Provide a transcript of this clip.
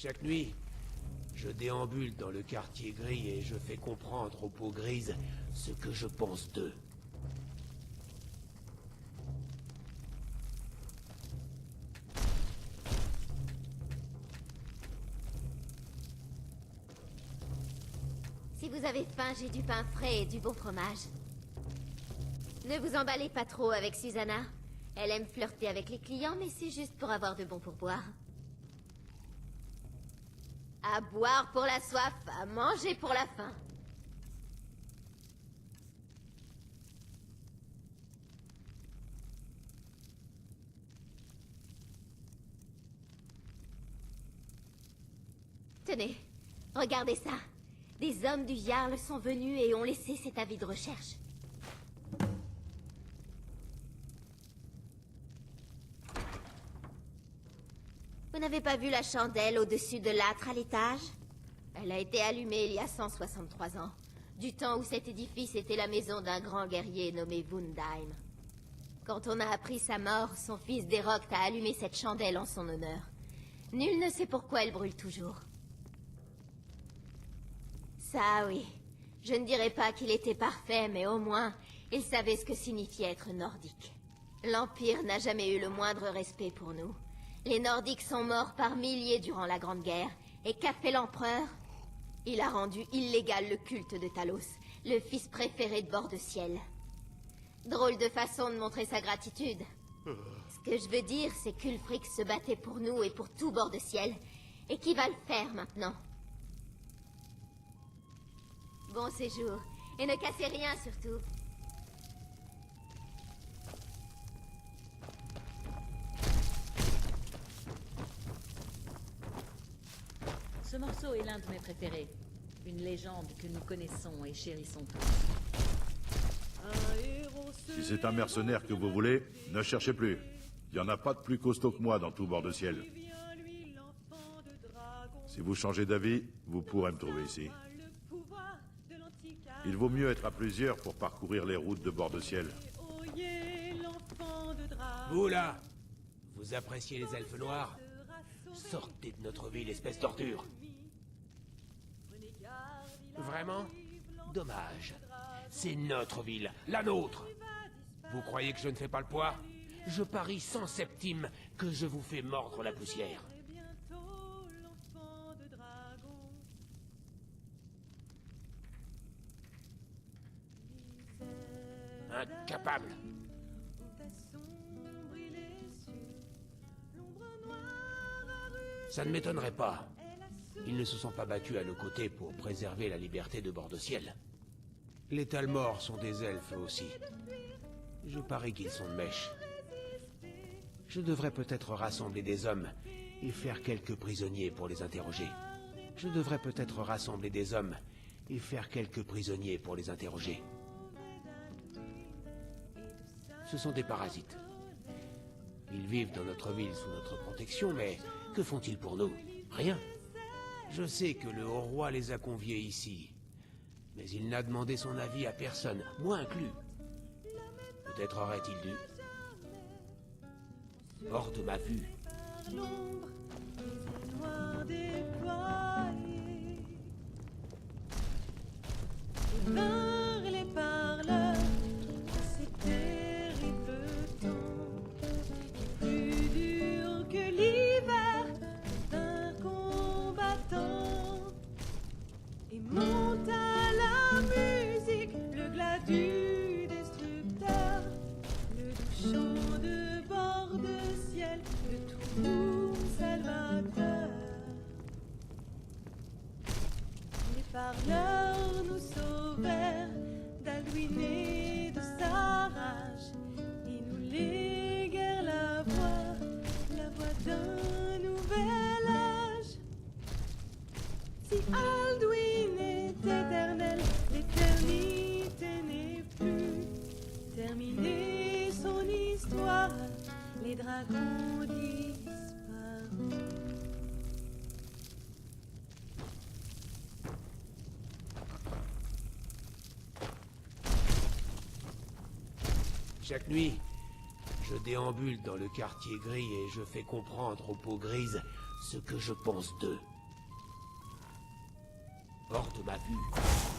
Chaque nuit, je déambule dans le quartier gris et je fais comprendre aux peaux grises ce que je pense d'eux. Si vous avez faim, j'ai du pain frais et du bon fromage. Ne vous emballez pas trop avec Susanna. Elle aime flirter avec les clients, mais c'est juste pour avoir de bons pourboires. À boire pour la soif, à manger pour la faim. Tenez, regardez ça. Des hommes du Jarl sont venus et ont laissé cet avis de recherche. Vous n'avez pas vu la chandelle au-dessus de l'âtre à l'étage? Elle a été allumée il y a 163 ans, du temps où cet édifice était la maison d'un grand guerrier nommé Wundheim. Quand on a appris sa mort, son fils Deroct a allumé cette chandelle en son honneur. Nul ne sait pourquoi elle brûle toujours. Ça, oui. Je ne dirais pas qu'il était parfait, mais au moins, il savait ce que signifiait être nordique. L'Empire n'a jamais eu le moindre respect pour nous. Les Nordiques sont morts par milliers durant la Grande Guerre. Et qu'a fait l'Empereur? Il a rendu illégal le culte de Talos, le fils préféré de Bord-de-Ciel. Drôle de façon de montrer sa gratitude. Ce que je veux dire, c'est qu'Ulfric se battait pour nous et pour tout Bord-de-Ciel. Et qui va le faire maintenant? Bon séjour. Et ne cassez rien surtout. Ce morceau est l'un de mes préférés. Une légende que nous connaissons et chérissons tous. Si c'est un mercenaire que vous voulez, ne cherchez plus. Il n'y en a pas de plus costaud que moi dans tout Bord-de-Ciel. Si vous changez d'avis, vous pourrez me trouver ici. Il vaut mieux être à plusieurs pour parcourir les routes de Bord-de-Ciel. Vous là, vous appréciez les elfes noirs? Sortez de notre ville, espèce d'ordure. Vraiment? Dommage. C'est notre ville, la nôtre. Vous croyez que je ne fais pas le poids? Je parie 100 septimes que je vous fais mordre la poussière. Incapable. Ça ne m'étonnerait pas. Ils ne se sont pas battus à nos côtés pour préserver la liberté de Bord-de-Ciel. Les Talmors sont des elfes aussi. Je parie qu'ils sont de mèche. Je devrais peut-être rassembler des hommes et faire quelques prisonniers pour les interroger. Je devrais peut-être rassembler des hommes et faire quelques prisonniers pour les interroger. Ce sont des parasites. Ils vivent dans notre ville sous notre protection, mais que font-ils pour nous? Rien. Je sais que le haut roi les a conviés ici, mais il n'a demandé son avis à personne, moi inclus. Peut-être aurait-il dû. Hors de ma vue. Vinrent les parleurs, ces terribles temps, plus dur que l'hiver d'un combattant. Et monte à la musique le glas du destructeur, le doux chant de Bord-de-Ciel, de tout salvateur. Les parleurs nous sauvèrent d'Alduin et de sa rage. Ils nous léguèrent la voix d'un nouvel âge. Si Alduin est éternel, l'éternité n'est plus terminée son histoire, les dragons disparus. Chaque nuit, je déambule dans le quartier gris et je fais comprendre aux peaux grises ce que je pense d'eux. porte ma vue.